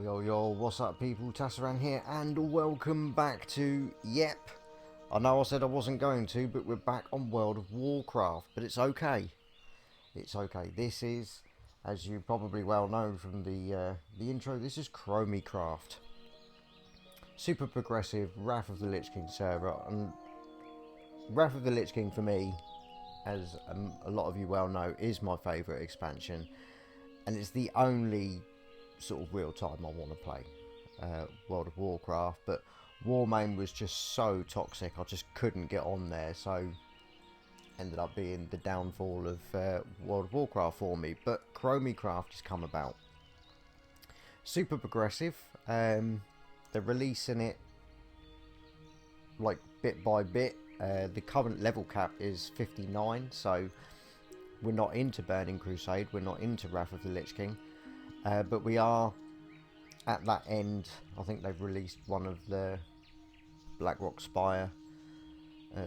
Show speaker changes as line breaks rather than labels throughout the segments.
Yo, what's up people, Tasaran here, and welcome back to, I know I said I wasn't going to, but we're back on World of Warcraft, but it's okay. It's okay. This is, as you probably well know from the intro, this is Chromiecraft. Super progressive, Wrath of the Lich King server, and Wrath of the Lich King for me, as a lot of you well know, is my favourite expansion, and it's the only sort of real time I want to play World of Warcraft. But Warmane was just so toxic, I just couldn't get on there, so ended up being the downfall of World of Warcraft for me. But Chromiecraft has come about. Super progressive. They're releasing it like bit by bit. The current level cap is 59, so we're not into Burning Crusade, we're not into Wrath of the Lich King. But we are at that end. I think they've released one of the Blackrock Spire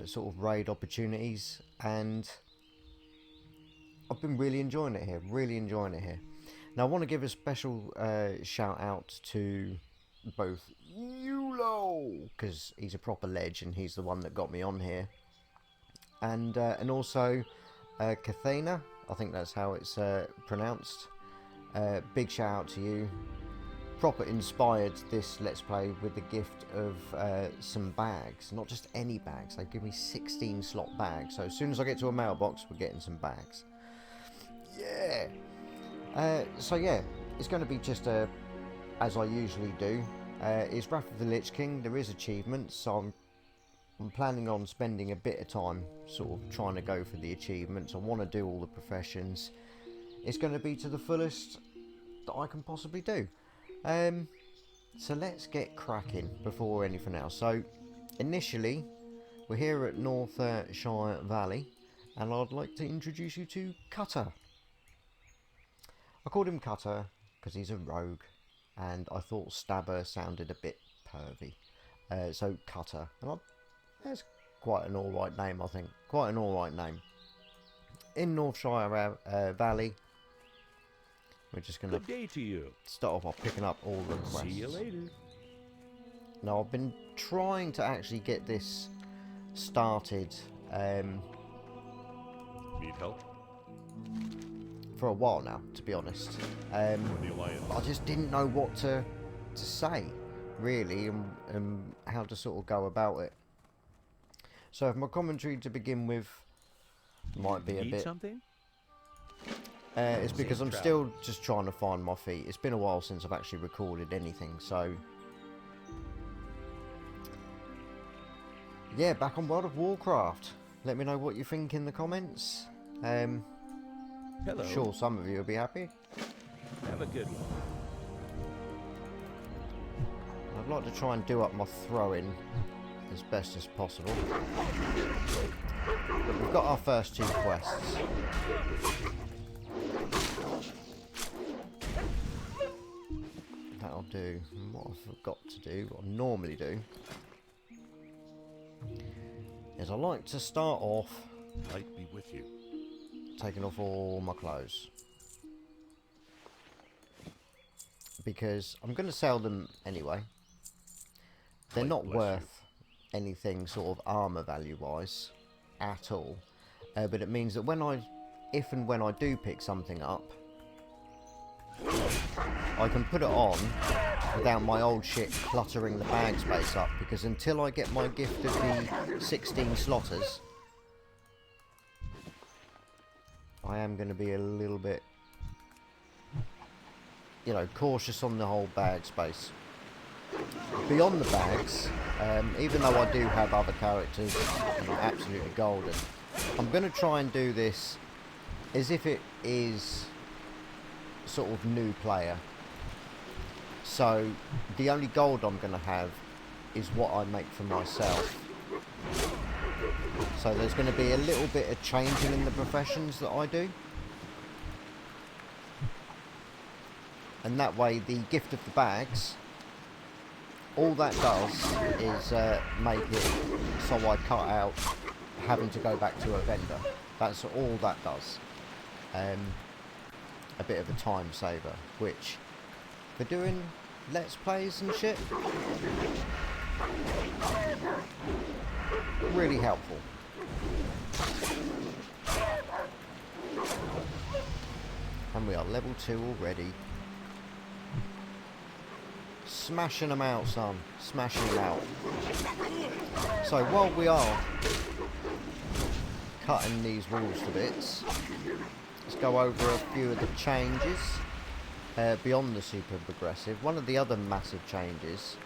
sort of raid opportunities, and I've been really enjoying it here. Now I want to give a special shout out to both Yuulo, because he's a proper ledge and he's the one that got me on here, and also Kathena, I think that's how it's pronounced. Big shout out to you. Proper inspired this Let's Play with the gift of some bags. Not just any bags, they give me 16 slot bags. So as soon as I get to a mailbox, we're getting some bags. Yeah! So yeah, it's going to be just as I usually do. It's Wrath of the Lich King. There is achievements, so I'm planning on spending a bit of time sort of trying to go for the achievements. I want to do all the professions. It's going to be to the fullest that I can possibly do. So let's get cracking before anything else. So initially we're here at North Shire Valley, and I'd like to introduce you to Cutter. I called him Cutter because he's a rogue, and I thought Stabber sounded a bit pervy. So Cutter, and that's quite an alright name, I think. Quite an alright name. In North Shire Valley, we're just going to start off by picking up all the quests.
See you later.
Now, I've been trying to actually get this started
Need help?
for a while now, to be honest. I just didn't know what to say, really, and how to sort of go about it. So, if my commentary to begin with might be a bit...
something?
It's because I'm still just trying to find my feet. It's been a while since I've actually recorded anything, so... yeah, back on World of Warcraft. Let me know what you think in the comments.
Hello.
I'm sure some of you will be happy.
Have a good one.
I'd like to try and do up my throwing as best as possible. But we've got our first two quests. That'll do. And what I forgot to do, what I normally do, is I like to start off
Light be with you.
taking off all my clothes, because I'm going to sell them anyway. They're not worth anything sort of armor value wise at all, but it means that if and when I do pick something up, I can put it on without my old shit cluttering the bag space up, because until I get my gift of the 16 slotters, I am going to be a little bit, you know, cautious on the whole bag space. Beyond the bags, even though I do have other characters and are absolutely golden, I'm going to try and do this as if it is sort of new player. So the only gold I'm going to have is what I make for myself. So there's going to be a little bit of changing in the professions that I do. And that way the gift of the bags, all that does is make it so I cut out having to go back to a vendor. That's all that does. A bit of a time saver, which for doing Let's Plays and shit. Really helpful. And we are level 2 already. Smashing them out, son. Smashing them out. So while we are cutting these walls to bits, let's go over a few of the changes beyond the super progressive. One of the other massive changes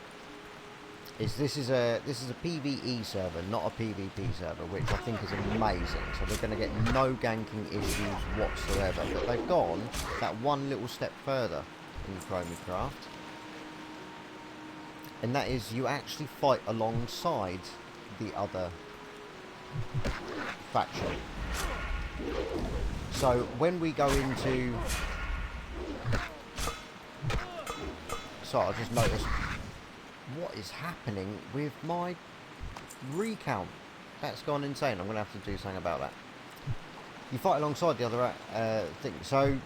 is this is a PvE server, not a PvP server, which I think is amazing. So they're going to get no ganking issues whatsoever. But they've gone that one little step further in Chromiecraft, and that is you actually fight alongside the other faction. So when we go into... So I just noticed what is happening with my recount. That's gone insane. I'm going to have to do something about that. You fight alongside the other thing. So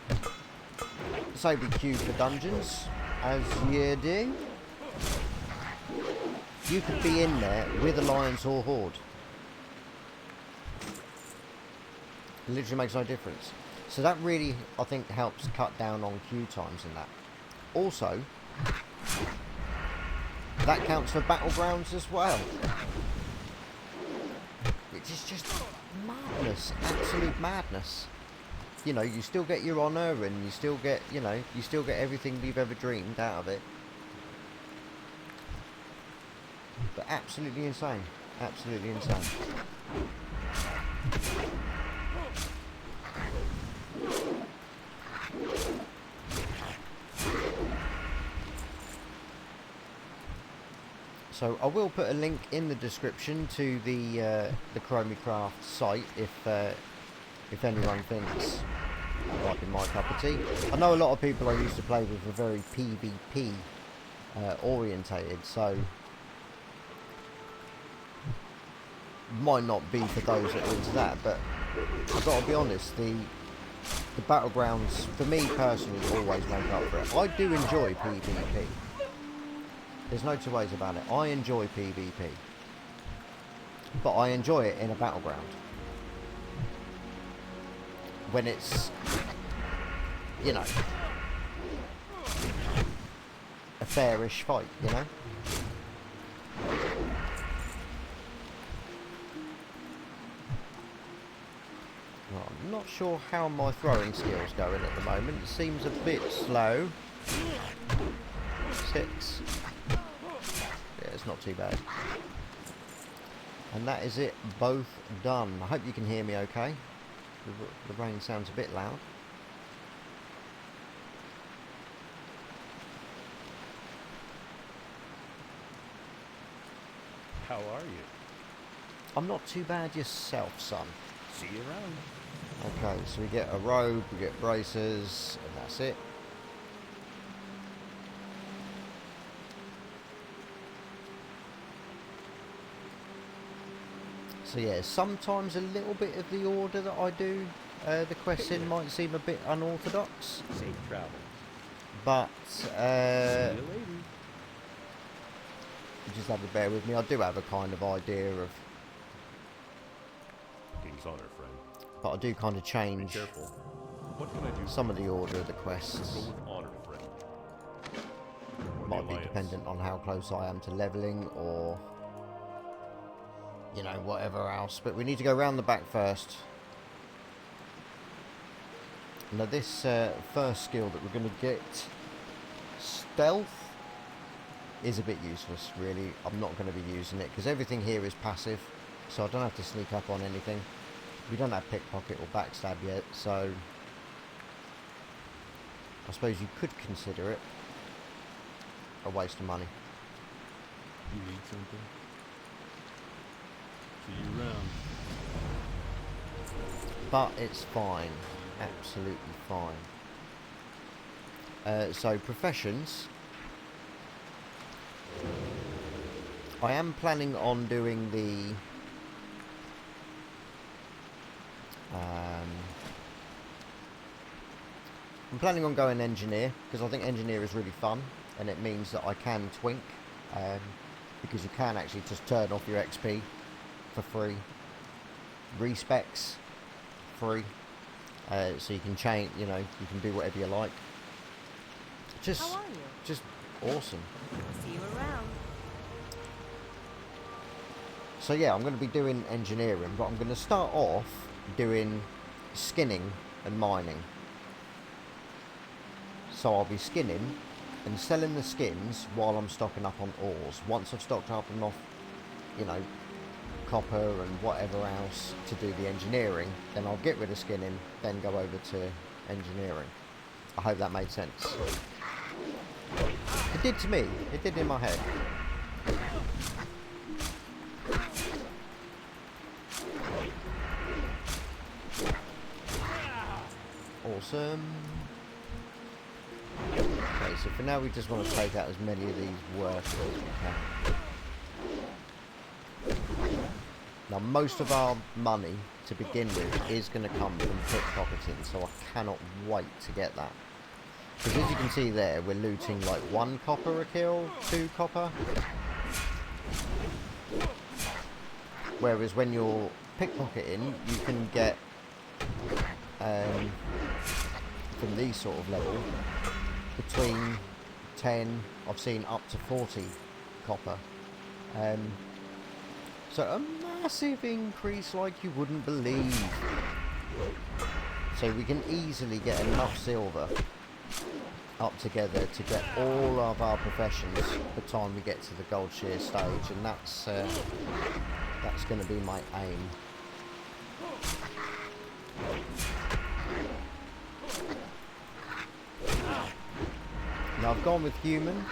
say we queue for dungeons, as you do. You could be in there with Alliance or Horde. It literally makes no difference. So that really, I think, helps cut down on queue times in that. Also, that counts for battlegrounds as well. Which is just madness. Absolute madness. You know, you still get your honour and you still get, you know, you still get everything you've ever dreamed out of it. But absolutely insane. Absolutely insane. So I will put a link in the description to the Chromiecraft site if anyone thinks that might be my cup of tea. I know a lot of people I used to play with were very PvP orientated, so might not be for those that are into that. But I've got to be honest, the battlegrounds for me personally always make up for it. I do enjoy PvP. There's no two ways about it. I enjoy PvP. But I enjoy it in a battleground. When it's, you know, a fairish fight, you know? Well, I'm not sure how my throwing skill's going at the moment. It seems a bit slow. 6. Yeah, it's not too bad. And that is it, both done. I hope you can hear me okay. The rain sounds a bit loud.
How are you?
I'm not too bad yourself, son.
See you around.
Okay, so we get a robe, we get bracers, and that's it. So yeah, sometimes a little bit of the order that I do the quests in might seem a bit unorthodox.
Safe travels.
But
See you later.
you just have to bear with me. I do have a kind of idea of,
King's honor, friend.
but I do kind of
Be
change
careful. What can I do?
some of the order of the quests.
Go with honor, friend.
Might be dependent on how close I am to leveling or, you know, whatever else. But we need to go round the back first. Now this first skill that we're going to get, stealth, is a bit useless really. I'm not going to be using it because everything here is passive, so I don't have to sneak up on anything. We don't have pickpocket or backstab yet, so I suppose you could consider it a waste of money.
You need something? See you around.
But it's fine, absolutely fine. So professions, I am planning on doing the I'm planning on going engineer because I think engineer is really fun. and it means that I can twink, because you can actually just turn off your XP for free. Respecs free, so you can change, you know, you can do whatever you like. Just,
How are you?
just awesome.
See you around.
So yeah, I'm going to be doing engineering, but I'm going to start off doing skinning and mining. So I'll be skinning and selling the skins while I'm stocking up on ores. Once I've stocked up enough, you know, copper and whatever else to do the engineering, then I'll get rid of skinning, then go over to engineering. I hope that made sense. It did to me. It did in my head. Awesome. Okay, so for now we just want to take out as many of these workers as we can. Now most of our money to begin with is going to come from pickpocketing, so I cannot wait to get that. Because as you can see there, we're looting like 1 copper a kill, 2 copper. Whereas when you're pickpocketing, you can get, from these sort of level, between 10, I've seen up to 40 copper. So a massive increase like you wouldn't believe. So we can easily get enough silver up together to get all of our professions by the time we get to the gold shear stage, and that's going to be my aim. Now I've gone with human.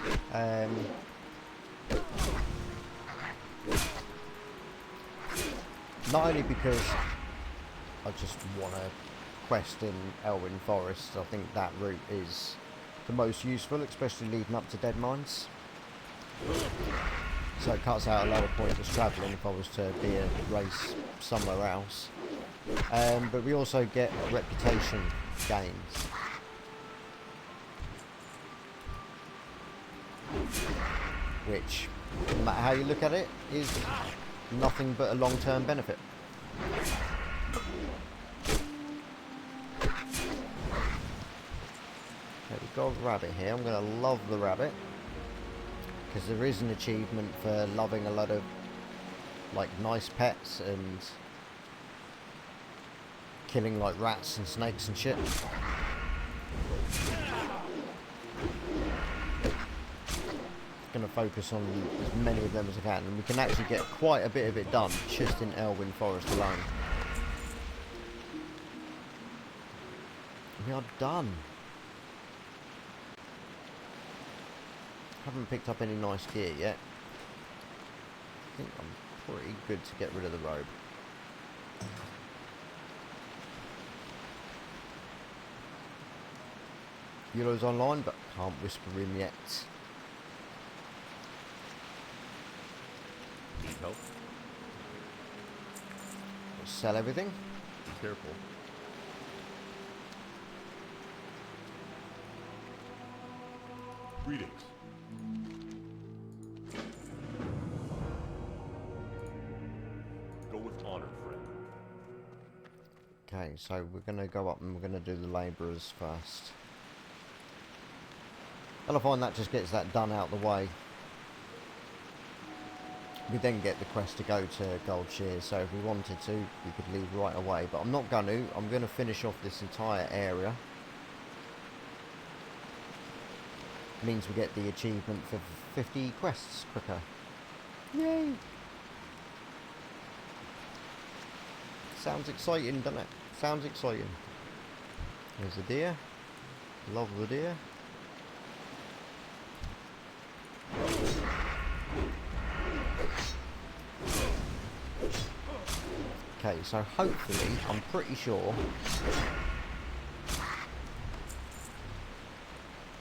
Not only because I just want to quest in Elwyn Forest, I think that route is the most useful, especially leading up to dead mines. So it cuts out a lot of pointless travelling if I was to be a race somewhere else. But we also get reputation gains. Which, no matter how you look at it, is nothing but a long-term benefit. Okay, we've got a rabbit here. I'm going to love the rabbit, because there is an achievement for loving a lot of like nice pets and killing like rats and snakes and shit. Going to focus on as many of them as I can, and we can actually get quite a bit of it done just in Elwyn Forest alone. We are done. Haven't picked up any nice gear yet. I think I'm pretty good to get rid of the robe. Yuulo's online, but can't whisper him yet.
Need help?
We'll sell everything.
Be careful. Greetings. Go with honor, friend.
Okay, so we're going to go up and we're going to do the labourers first. And I find that just gets that done out the way. We then get the quest to go to Gold Shears, so if we wanted to, we could leave right away. But I'm not going to. I'm going to finish off this entire area. Means we get the achievement for 50 quests quicker. Yay! Sounds exciting, doesn't it? Sounds exciting. There's the deer. Love the deer. Okay, so hopefully, I'm pretty sure,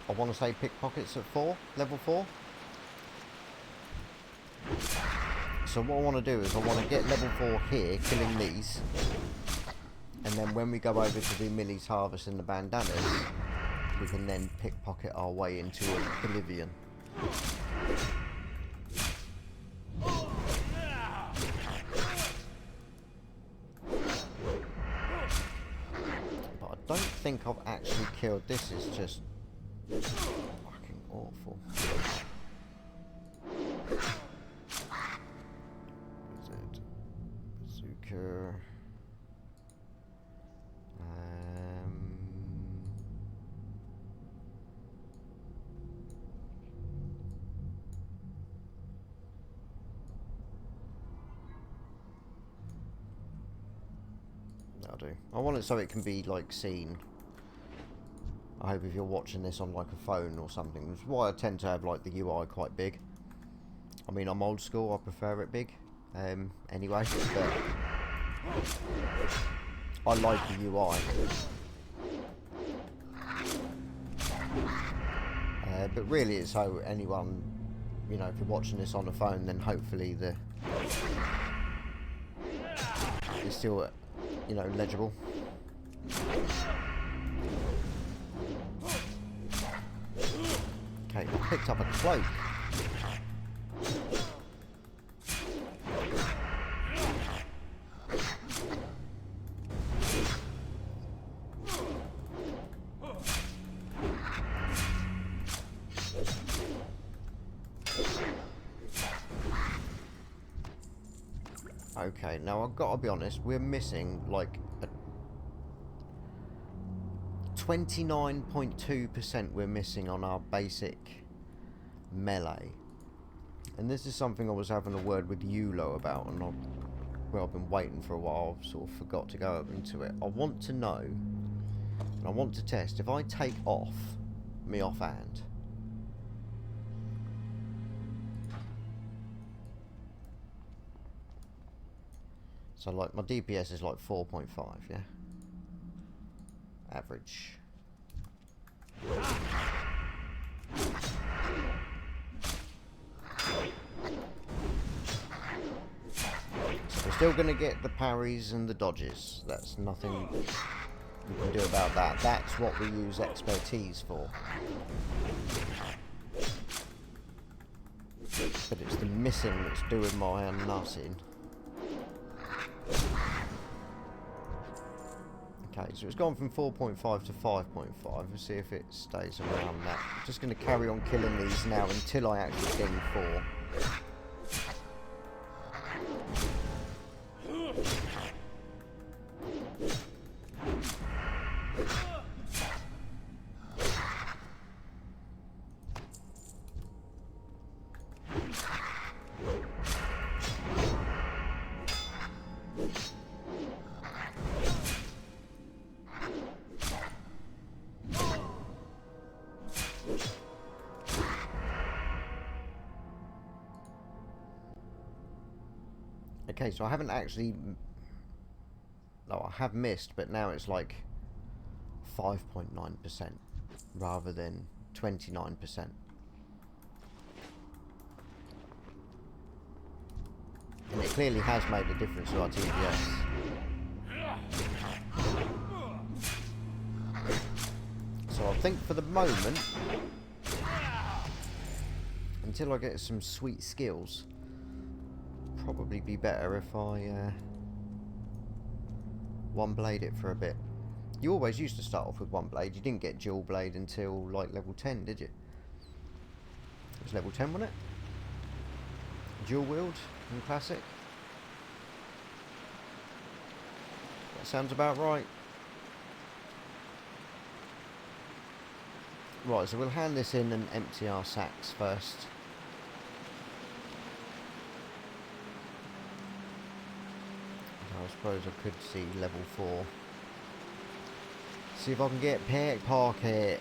I want to say pickpockets at 4, level 4. So what I want to do is I want to get level 4 here, killing these, and then when we go over to do Millie's harvest and the bandanas, we can then pickpocket our way into oblivion. But I don't think I've actually killed. This is just fucking awful. Bazooka. That'll do. I want it so it can be like seen. I hope if you're watching this on like a phone or something, which is why I tend to have like the UI quite big. I mean, I'm old school, I prefer it big. Anyway, but I like the UI. But really it's so anyone, you know, if you're watching this on a phone, then hopefully it's still, you know, legible. Okay, I picked up a cloak. Okay, now I've got to be honest, we're missing like a 29.2% we're missing on our basic melee. And this is something I was having a word with Yuulo about, and I've been waiting for a while, I've sort of forgot to go into it. I want to know, and I want to test, if I take off my offhand, so like my DPS is like 4.5, yeah? Average. So we're still going to get the parries and the dodges. That's nothing we can do about that. That's what we use expertise for. But it's the missing that's doing my nutting. Okay, so it's gone from 4.5 to 5.5. We'll see if it stays around that. I'm just going to carry on killing these now until I actually ding 4. Okay, so I haven't actually... No, I have missed, but now it's like 5.9% rather than 29%. And it clearly has made a difference to our TPS. So I think for the moment, until I get some sweet skills, probably be better if I one blade it for a bit. You always used to start off with one blade. You didn't get dual blade until like level 10, did you? It was level 10, wasn't it? Dual wield in classic. That sounds about right. Right, so we'll hand this in and empty our sacks first. I suppose I could see level 4. See if I can get pickpocket.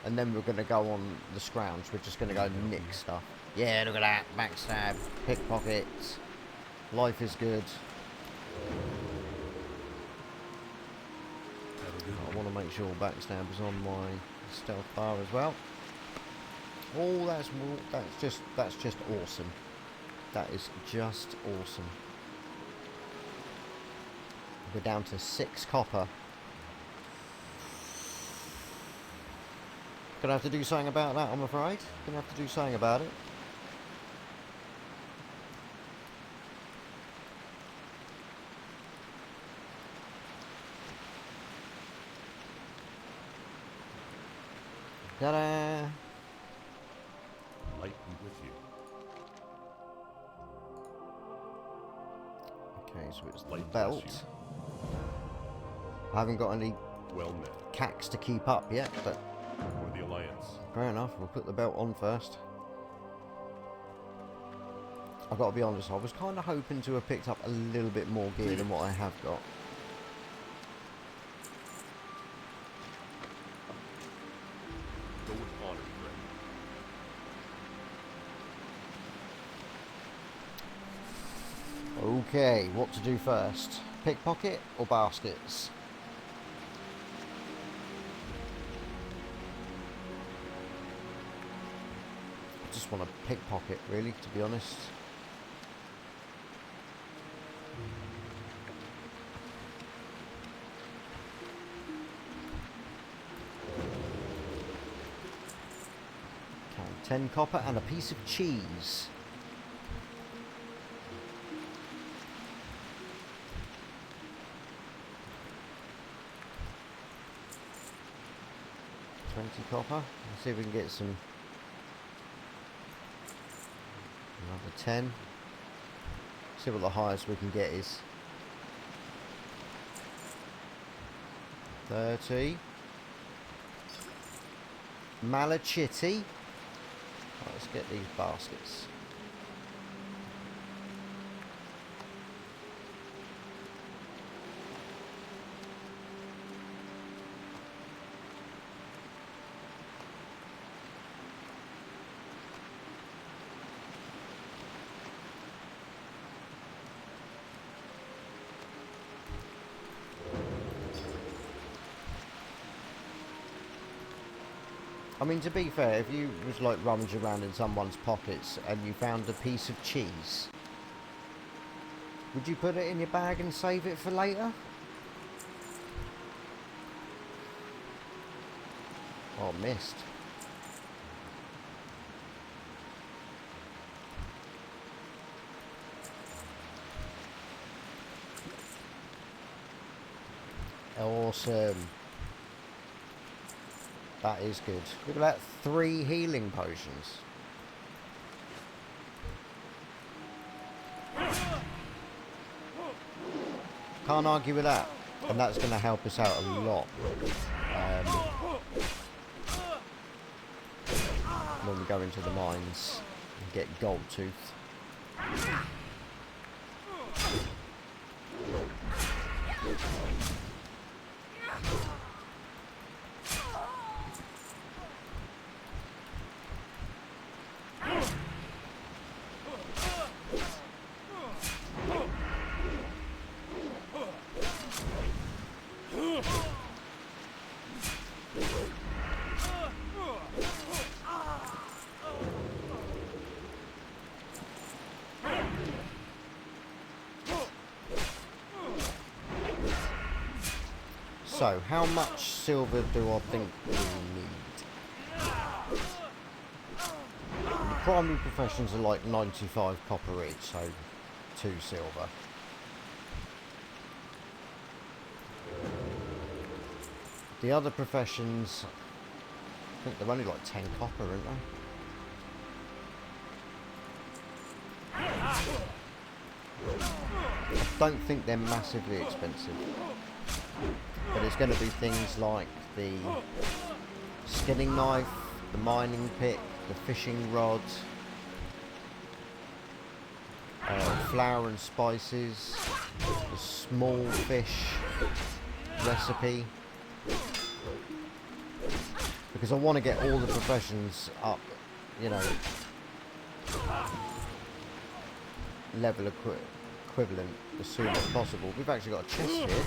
And then we're going to go on the scrounge. We're just going to go nick stuff. Yeah, look at that. Backstab. Pickpockets. Life is good. I want to make sure backstab is on my stealth bar as well. Oh, that's just awesome. That is just awesome. We're down to 6 copper. Gonna have to do something about that, I'm afraid. Gonna have to do something about it. Ta-da!
Light be with you.
Okay, so it's the
Light bless
belt.
you.
I haven't got any
Well met.
cacks to keep up yet, but
For the Alliance.
fair enough. We'll put the belt on first. I've got to be honest, I was kind of hoping to have picked up a little bit more gear than what I have got.
Go with honor, friend.
Okay, what to do first? Pickpocket or baskets? I just want to pickpocket, really, to be honest. Okay, 10 copper and a piece of cheese. Copper. Let's see if we can get some. Another 10. See what the highest we can get is. 30. Malachitty. Right, let's get these baskets. I mean, to be fair, if you was like rummaging around in someone's pockets and you found a piece of cheese, would you put it in your bag and save it for later? Oh, missed. Awesome. That is good. Look at that, 3 healing potions. Can't argue with that. And that's going to help us out a lot. When we go into the mines and get gold tooth. So, how much silver do I think we need? The primary professions are like 95 copper each, so 2 silver. The other professions, I think they're only like 10 copper, aren't they? I don't think they're massively expensive. But it's going to be things like the skinning knife, the mining pick, the fishing rod, flour and spices, the small fish recipe. Because I want to get all the professions up, you know, level equivalent as soon as possible. We've actually got a chest here.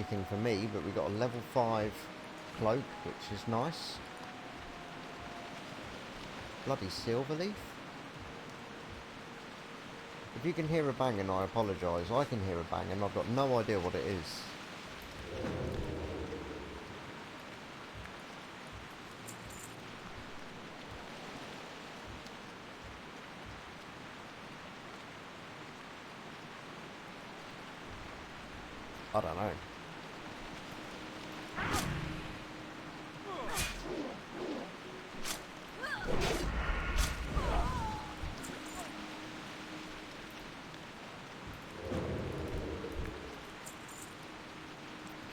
anything for me, but we got a level 5 cloak, which is nice. Bloody silver leaf. If you can hear a banging, I apologise. I can hear a banging. I've got no idea what it is. I don't know.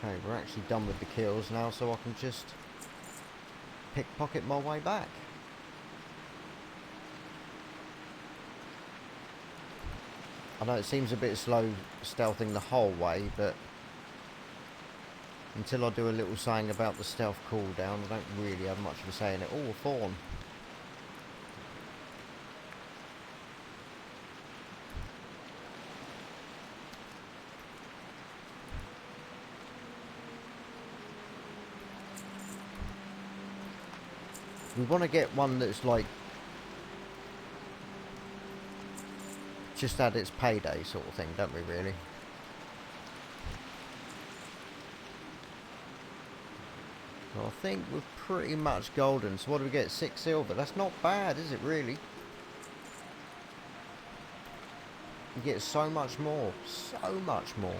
Okay, we're actually done with the kills now, so I can just pickpocket my way back. I know it seems a bit slow stealthing the whole way, but until I do a little saying about the stealth cooldown, I don't really have much of a say in it. Oh, a fawn. We want to get one that's like just had its payday sort of thing, don't we really? Well, I think we're pretty much golden. So what do we get? 6 silver. That's not bad, is it really? You get so much more. So much more.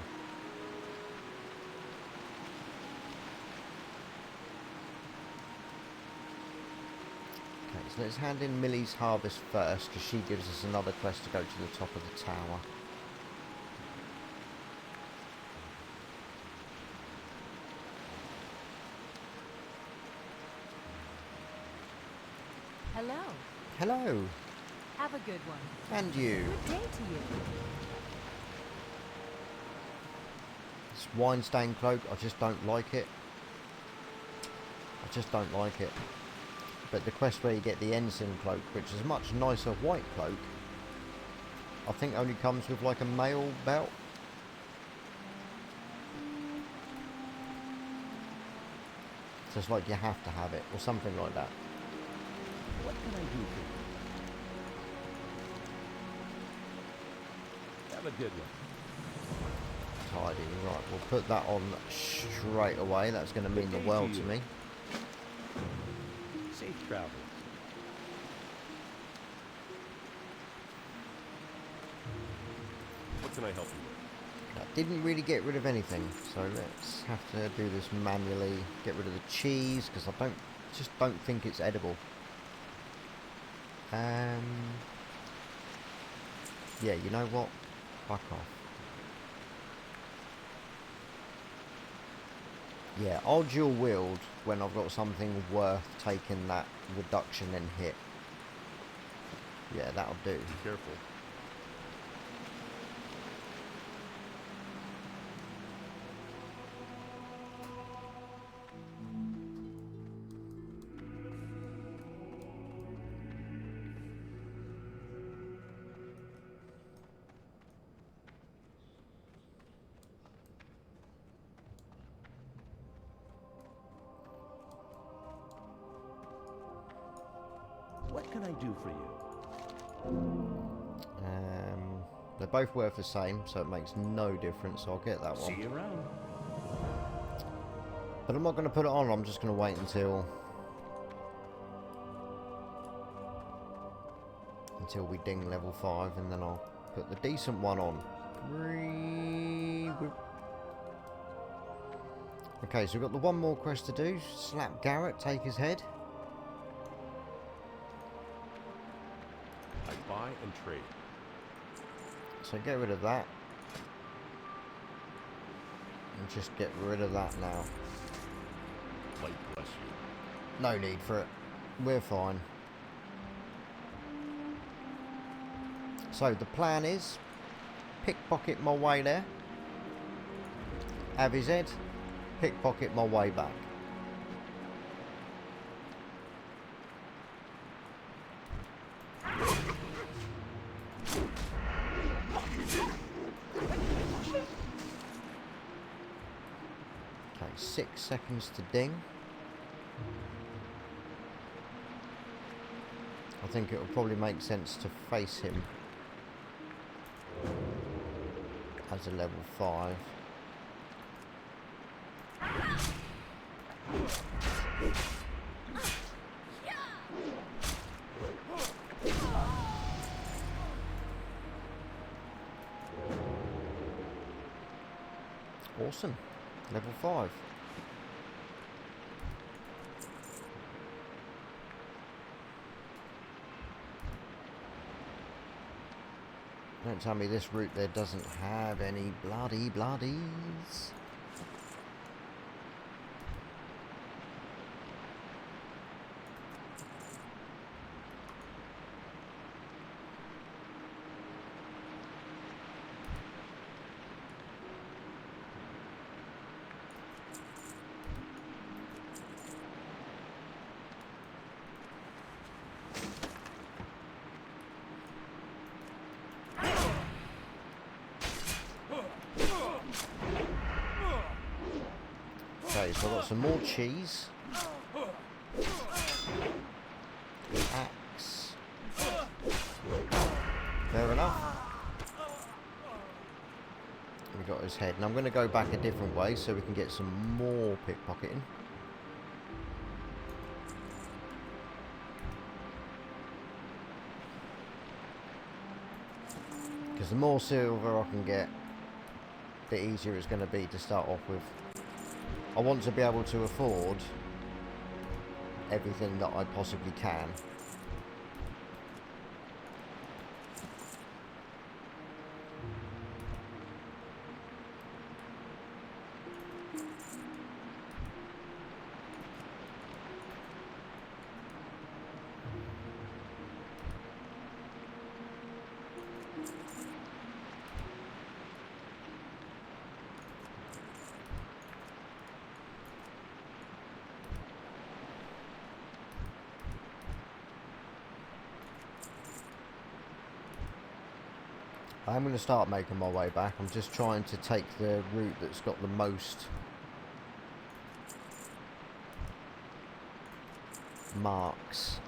Okay, so let's hand in Millie's harvest first, because she gives us another quest to go to the top of the tower.
Hello.
Hello.
Have a good one.
And you.
Good day to you.
This wine stain cloak, I just don't like it. I just don't like it. But the quest where you get the ensign cloak, which is a much nicer white cloak, I think only comes with like a mail belt. So it's like you have to have it, or something like that.
What can I do for you? Have a good one.
Tidy, right, we'll put that on straight away. That's going to mean the world to me.
Safe travels.
What can I help you with?
That didn't really get rid of anything, so let's have to do this manually. Get rid of the cheese, because I just don't think it's edible. Yeah, you know what? Fuck off. Yeah, I'll dual wield when I've got something worth taking that reduction in hit. Yeah, that'll do.
Be careful.
What can I do for you?
They're both worth the same, so it makes no difference, so I'll get that one.
See you around.
But I'm not going to put it on, I'm just going to wait until we ding level 5, and then I'll put the decent one on. Okay, so we've got the one more quest to do. Slap Garrett, take his head.
I buy and trade.
So get rid of that. And just get rid of that now.
Light bless you.
No need for it. We're fine. So the plan is pickpocket my way there. Have his head. Pickpocket my way back. 6 seconds to ding. I think it would probably make sense to face him as a level 5. Awesome. Level 5. Don't tell me this route there doesn't have any bloodies. Okay, so I've got some more cheese. Axe. Fair enough. We got his head. And I'm going to go back a different way so we can get some more pickpocketing. Because the more silver I can get, the easier it's going to be to start off with. I want to be able to afford everything that I possibly can. I'm going to start making my way back. I'm just trying to take the route that's got the most marks.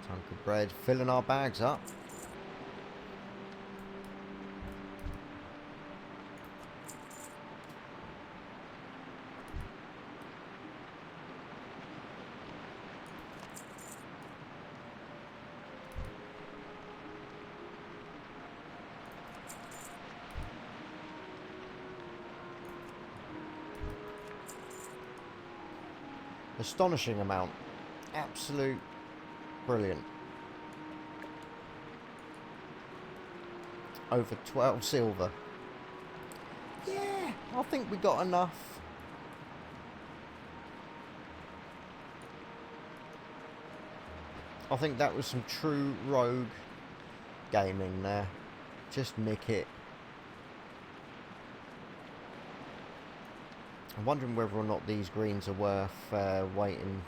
Chunk of bread, filling our bags up. Astonishing amount. Absolute brilliant. Over 12 silver. Yeah, I think we got enough. I think that was some true rogue gaming there. Just nick it. I'm wondering whether or not these greens are worth waiting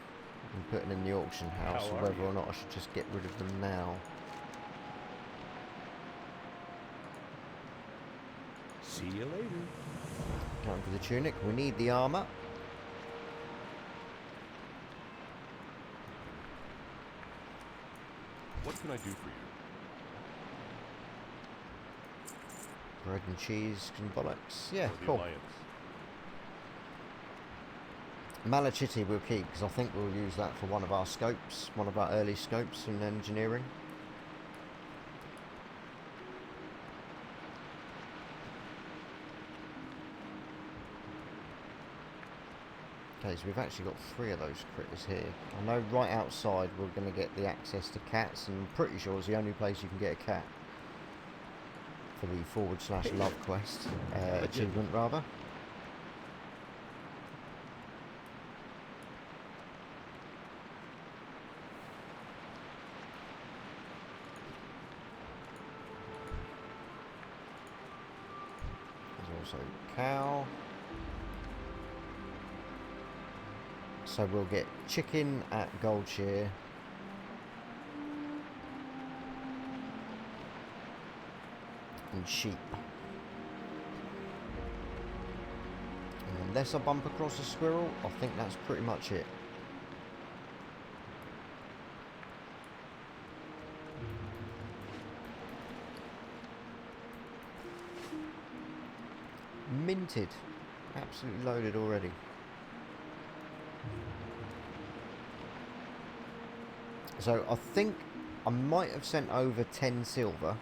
and putting in the auction house, or whether or not I should just get rid of them now.
See you later.
Going for the tunic. We need the armour.
What can I do for you?
Bread and cheese and bollocks. Yeah,
Or the
cool.
Alliance?
Malachite we'll keep, because I think we'll use that for one of our scopes, one of our early scopes in engineering. Okay, so we've actually got 3 of those critters here. I know right outside we're going to get the access to cats, and I'm pretty sure it's the only place you can get a cat for the /love quest achievement rather. There's also cow. So we'll get chicken at Goldshire. And sheep. unless I bump across a squirrel, I think that's pretty much it. Minted. Absolutely loaded already. So I think I might have sent over 10 silver,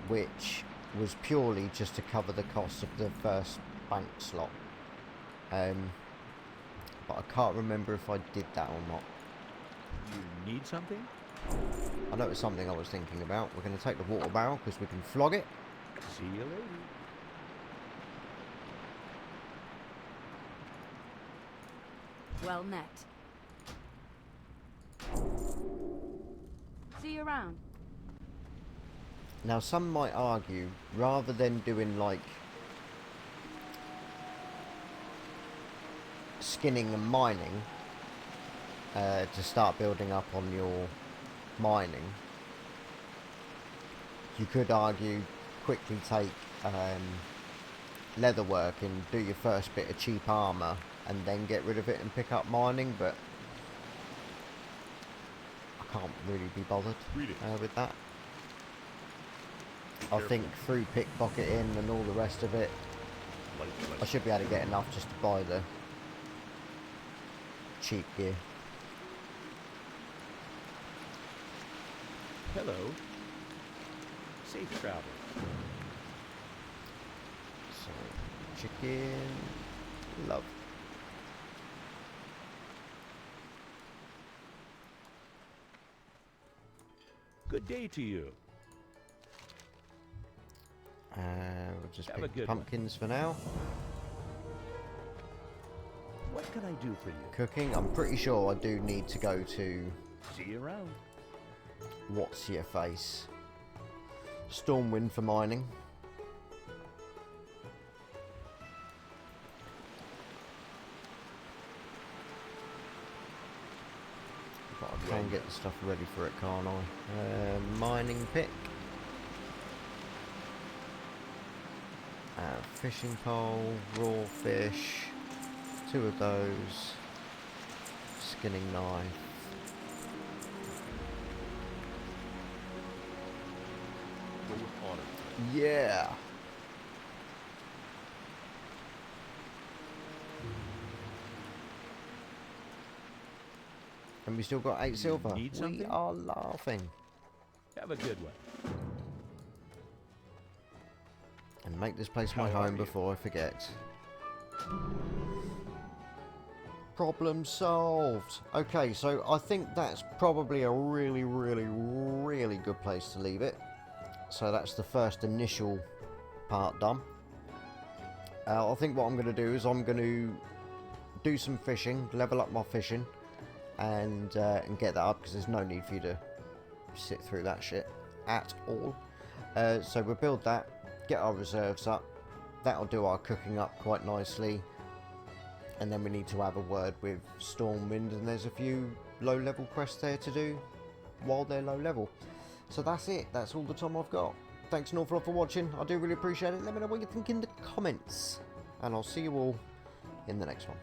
which was purely just to cover the cost of the first bank slot. But I can't remember if I did that or not.
You need something?
I know it's something I was thinking about. We're going to take the water barrel because we can flog it.
See you later.
Well met. See you around.
Now some might argue, rather than doing like skinning and mining to start building up on your mining, you could argue quickly take leatherwork and do your first bit of cheap armour and then get rid of it and pick up mining, but I can't really be bothered with that. I think through pickpocketing and all the rest of it, I should be able to get enough just to buy the cheap gear.
Hello. Safe travel.
So, chicken, love.
Good day to you.
We'll just
Have a
pick
good one.
pumpkins for now.
What can I do for you?
Cooking, I'm pretty sure I do need to go to
See you around.
what's your face? Stormwind for mining. But I can get the stuff ready for it, can't I? Mining pick. Fishing pole, raw fish, 2 of those, skinning knife.
Go with honor.
Yeah! And we still got 8 silver.
need
We
something?
are laughing.
Have a good one.
And make this place my
How are
home
you?
before I forget. Problem solved. Okay, so I think that's probably a really, really, really good place to leave it. So that's the first initial part done. I think what I'm going to do is I'm going to do some fishing, level up my fishing, and get that up, because there's no need for you to sit through that shit at all. So we'll build that, get our reserves up. That'll do our cooking up quite nicely. And then we need to have a word with Stormwind, and there's a few low-level quests there to do while they're low-level. So that's it. That's all the time I've got. Thanks an awful lot for watching. I do really appreciate it. Let me know what you think in the comments. And I'll see you all in the next one.